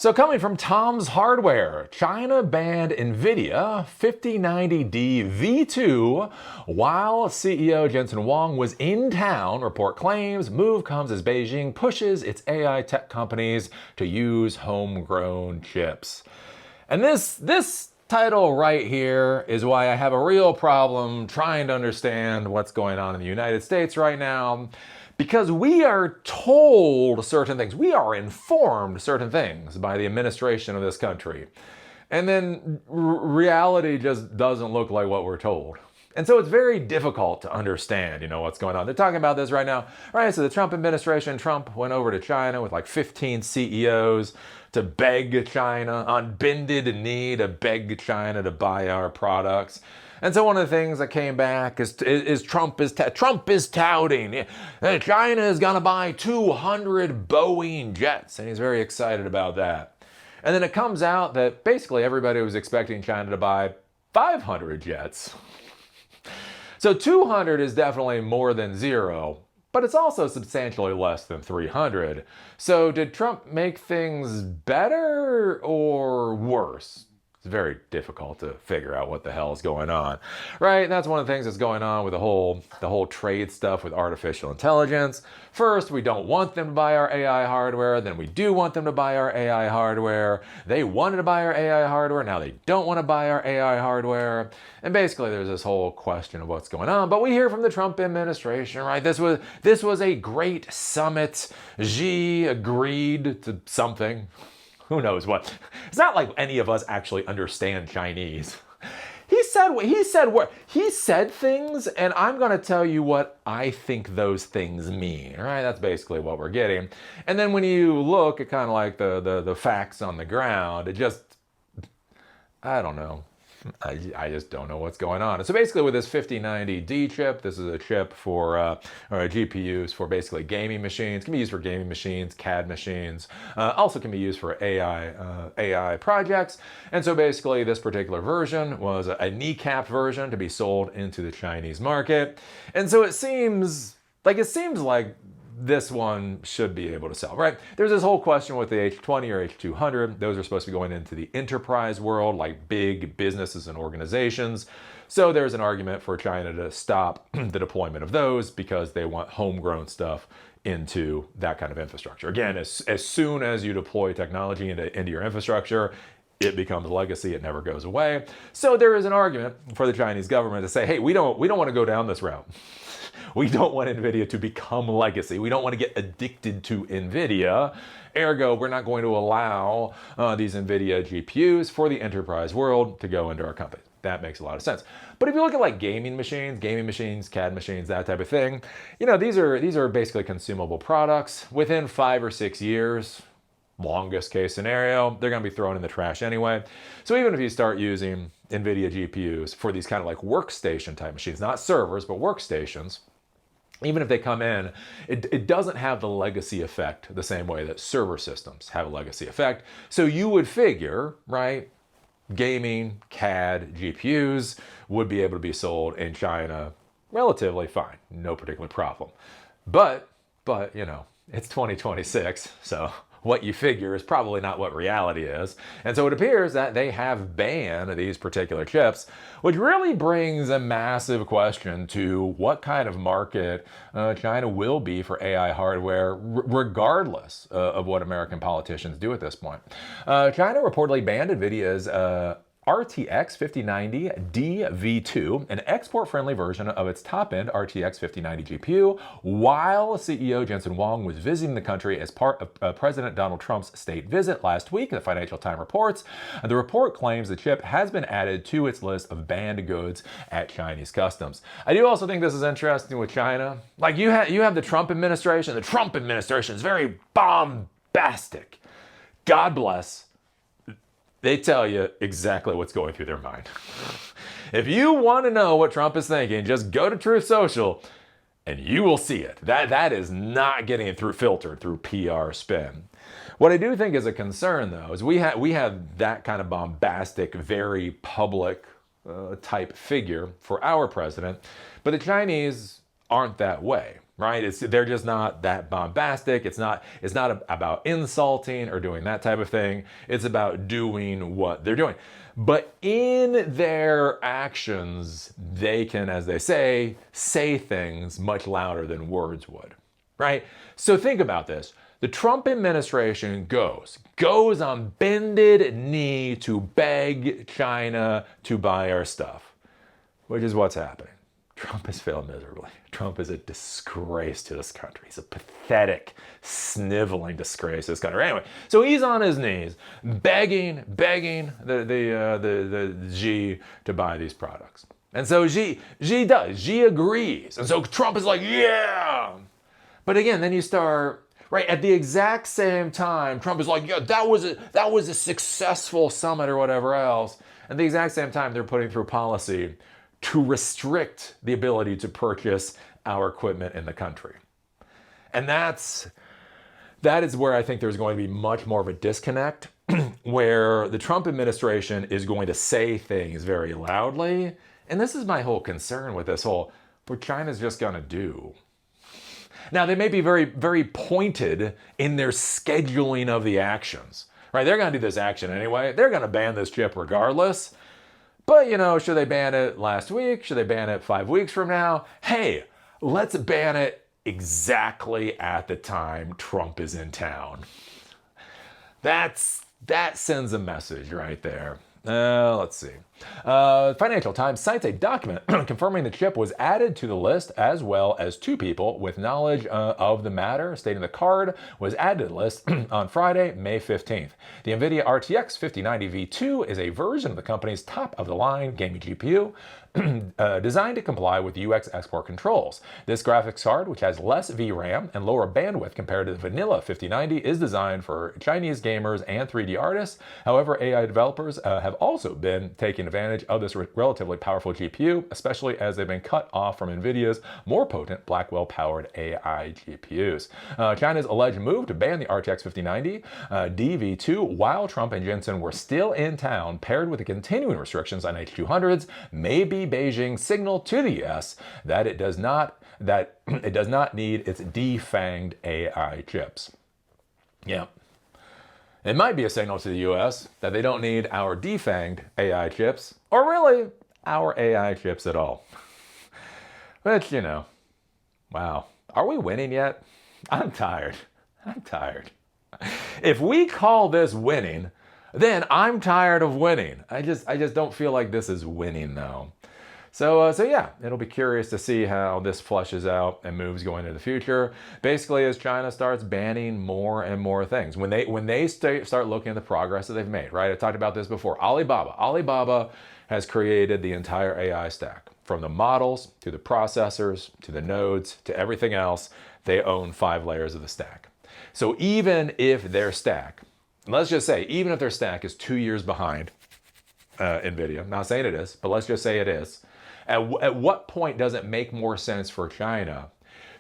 So coming from Tom's Hardware, China banned Nvidia 5090D V2 while CEO Jensen Huang was in town, report claims. Move comes as Beijing pushes its AI tech companies to use homegrown chips. And this title right here is why I have a real problem trying to understand what's going on in the United States right now. Because we are told certain things, we are informed certain things by the administration of this country. And then reality just doesn't look like what we're told. And so it's very difficult to understand, what's going on. They're talking about this right now. Right, so the Trump administration, Trump went over to China with like 15 CEOs to beg China, on bended knee to beg China to buy our products. And so one of the things that came back is Trump is touting China is going to buy 200 Boeing jets, and he's very excited about that. And then it comes out that basically everybody was expecting China to buy 500 jets. So 200 is definitely more than zero, but it's also substantially less than 300. So did Trump make things better or worse? It's very difficult to figure out what the hell is going on, right? And that's one of the things that's going on with the whole trade stuff with artificial intelligence. First, we don't want them to buy our AI hardware. Then we do want them to buy our AI hardware. They wanted to buy our AI hardware. Now they don't want to buy our AI hardware. And basically, there's this whole question of what's going on. But we hear from the Trump administration, right? This was a great summit. Xi agreed to something. Who knows what? It's not like any of us actually understand Chinese. He said things, and I'm going to tell you what I think those things mean. Right? That's basically what we're getting. And then when you look at kind of like the facts on the ground, I don't know. I just don't know what's going on. And so basically with this 5090D chip, this is a chip for GPUs for basically gaming machines. It can be used for gaming machines, CAD machines. Also can be used for AI projects. And so basically this particular version was a kneecapped version to be sold into the Chinese market. And so it seems like this one should be able to sell, right? There's this whole question with the H20 or H200. Those are supposed to be going into the enterprise world, like big businesses and organizations. So there's an argument for China to stop the deployment of those because they want homegrown stuff into that kind of infrastructure. Again, as soon as you deploy technology into your infrastructure, it becomes legacy. It never goes away. So there is an argument for the Chinese government to say, hey, we don't want to go down this route. We don't want Nvidia to become legacy. We don't want to get addicted to Nvidia. Ergo, we're not going to allow these Nvidia GPUs for the enterprise world to go into our company. That makes a lot of sense. But if you look at like gaming machines, CAD machines, that type of thing, these are basically consumable products. Within 5 or 6 years, longest case scenario, they're going to be thrown in the trash anyway. So even if you start using Nvidia GPUs for these kind of like workstation type machines, not servers, but workstations, even if they come in, it doesn't have the legacy effect the same way that server systems have a legacy effect. So you would figure, right, gaming, CAD, GPUs would be able to be sold in China relatively fine, no particular problem. But it's 2026, so what you figure is probably not what reality is. And so it appears that they have banned these particular chips, which really brings a massive question to what kind of market China will be for AI hardware, regardless of what American politicians do at this point. China reportedly banned Nvidia's RTX 5090D V2, an export-friendly version of its top-end RTX 5090 GPU, while CEO Jensen Huang was visiting the country as part of President Donald Trump's state visit last week, the Financial Times reports. The report claims the chip has been added to its list of banned goods at Chinese customs. I do also think this is interesting with China. Like you have the Trump administration. The Trump administration is very bombastic. God bless. They tell you exactly what's going through their mind. If you want to know what Trump is thinking, just go to Truth Social and you will see it. That is not getting filtered through PR spin. What I do think is a concern, though, is we have that kind of bombastic, very public type figure for our president, but the Chinese aren't that way. right? They're just not that bombastic. It's not about insulting or doing that type of thing. It's about doing what they're doing. But in their actions, they can, as they say things much louder than words would, right? So think about this. The Trump administration goes on bended knee to beg China to buy our stuff, which is what's happening. Trump has failed miserably. Trump is a disgrace to this country. He's a pathetic, sniveling disgrace to this country. Anyway, so he's on his knees, begging the Xi to buy these products. And so Xi agrees. And so Trump is like, yeah. But again, then you start, right, at the exact same time, Trump is like, yeah, that was a successful summit or whatever else. At the exact same time, they're putting through policy to restrict the ability to purchase our equipment in the country. And that is where I think there's going to be much more of a disconnect, where the Trump administration is going to say things very loudly. And this is my whole concern with this whole, what China's just going to do. Now, they may be very, very pointed in their scheduling of the actions, right? They're going to do this action anyway. They're going to ban this chip regardless. But, should they ban it last week? Should they ban it 5 weeks from now? Hey, let's ban it exactly at the time Trump is in town. That sends a message right there. Let's see. Financial Times cites a document confirming the chip was added to the list, as well as 2 people with knowledge of the matter, stating the card was added to the list on Friday, May 15th. The Nvidia RTX 5090 V2 is a version of the company's top-of-the-line gaming GPU, designed to comply with UX export controls. This graphics card, which has less VRAM and lower bandwidth compared to the vanilla 5090, is designed for Chinese gamers and 3D artists. However, AI developers have also been taking advantage of this relatively powerful GPU, especially as they've been cut off from Nvidia's more potent Blackwell-powered AI GPUs. China's alleged move to ban the RTX 5090 DV2 while Trump and Jensen were still in town, paired with the continuing restrictions on H200s, may be Beijing's signal to the US that it does not need its defanged AI chips. Yeah. It might be a signal to the US that they don't need our defanged AI chips, or really our AI chips at all. But, wow. Are we winning yet? I'm tired. If we call this winning, then I'm tired of winning. I just don't feel like this is winning though. So yeah, it'll be curious to see how this flushes out and moves going into the future. Basically, as China starts banning more and more things, when they start looking at the progress that they've made, right? I talked about this before. Alibaba has created the entire AI stack, from the models to the processors to the nodes to everything else. They own 5 layers of the stack. So even if their stack, let's just say, even if their stack is 2 years behind Nvidia, not saying it is, but let's just say it is. At what point does it make more sense for China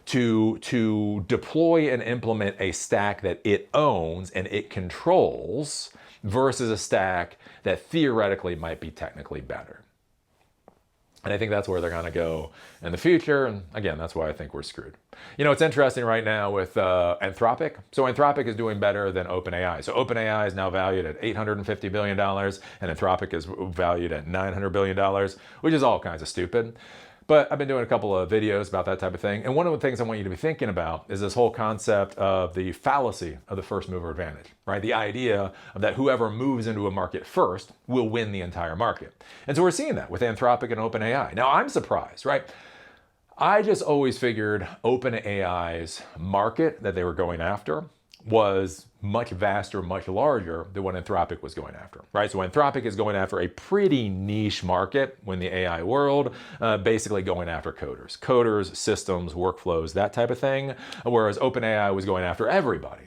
to deploy and implement a stack that it owns and it controls versus a stack that theoretically might be technically better? And I think that's where they're going to go in the future. And again, that's why I think we're screwed. It's interesting right now with Anthropic. So Anthropic is doing better than OpenAI. So OpenAI is now valued at $850 billion, and Anthropic is valued at $900 billion, which is all kinds of stupid. But I've been doing a couple of videos about that type of thing. And one of the things I want you to be thinking about is this whole concept of the fallacy of the first mover advantage, right? The idea of that whoever moves into a market first will win the entire market. And so we're seeing that with Anthropic and OpenAI. Now, I'm surprised, right? I just always figured OpenAI's market that they were going after was much vaster, much larger than what Anthropic was going after, right? So Anthropic is going after a pretty niche market in the AI world, basically going after coders, systems, workflows, that type of thing, whereas OpenAI was going after everybody.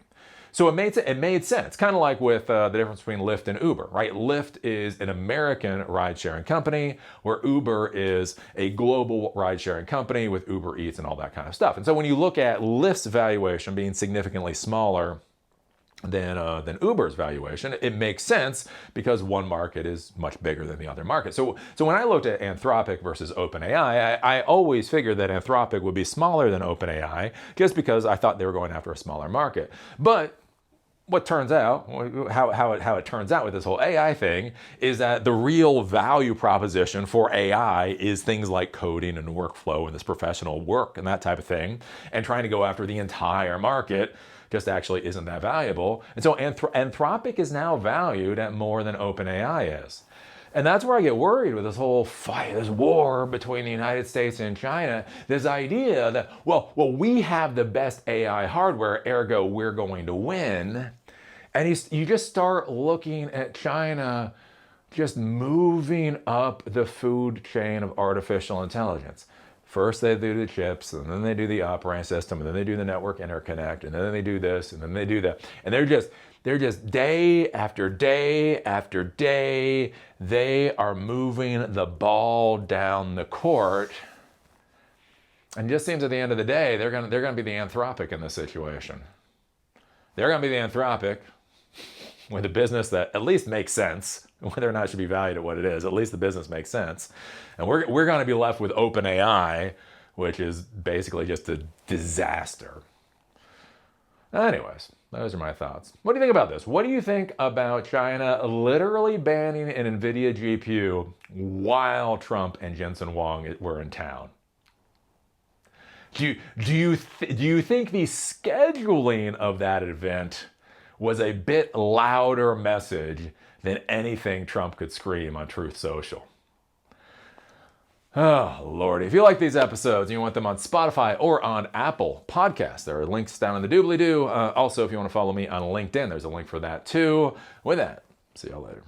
So it made sense, kind of like with the difference between Lyft and Uber, right? Lyft is an American ride-sharing company, where Uber is a global ride-sharing company with Uber Eats and all that kind of stuff. And so when you look at Lyft's valuation being significantly smaller than Uber's valuation. It makes sense because one market is much bigger than the other market. So when I looked at Anthropic versus OpenAI, I always figured that Anthropic would be smaller than OpenAI just because I thought they were going after a smaller market. But what turns out, how it turns out with this whole AI thing is that the real value proposition for AI is things like coding and workflow and this professional work and that type of thing, and trying to go after the entire market just actually isn't that valuable. And so Anthropic is now valued at more than OpenAI is. And that's where I get worried with this whole fight, this war between the United States and China. This idea that, well, we have the best AI hardware, ergo we're going to win. And you just start looking at China just moving up the food chain of artificial intelligence. First they do the chips, and then they do the operating system, and then they do the network interconnect, and then they do this, and then they do that. And they're just day after day after day, they are moving the ball down the court. And it just seems at the end of the day, they're gonna be the Anthropic in this situation. They're gonna be the Anthropic with a business that at least makes sense. Whether or not it should be valued at what it is, at least the business makes sense. And we're going to be left with OpenAI, which is basically just a disaster. Anyways, those are my thoughts. What do you think about this? What do you think about China literally banning an Nvidia GPU while Trump and Jensen Huang were in town? Do you think the scheduling of that event was a bit louder message than anything Trump could scream on Truth Social? Oh, Lordy. If you like these episodes and you want them on Spotify or on Apple Podcasts, there are links down in the doobly-doo. Also, if you want to follow me on LinkedIn, there's a link for that too. With that, see y'all later.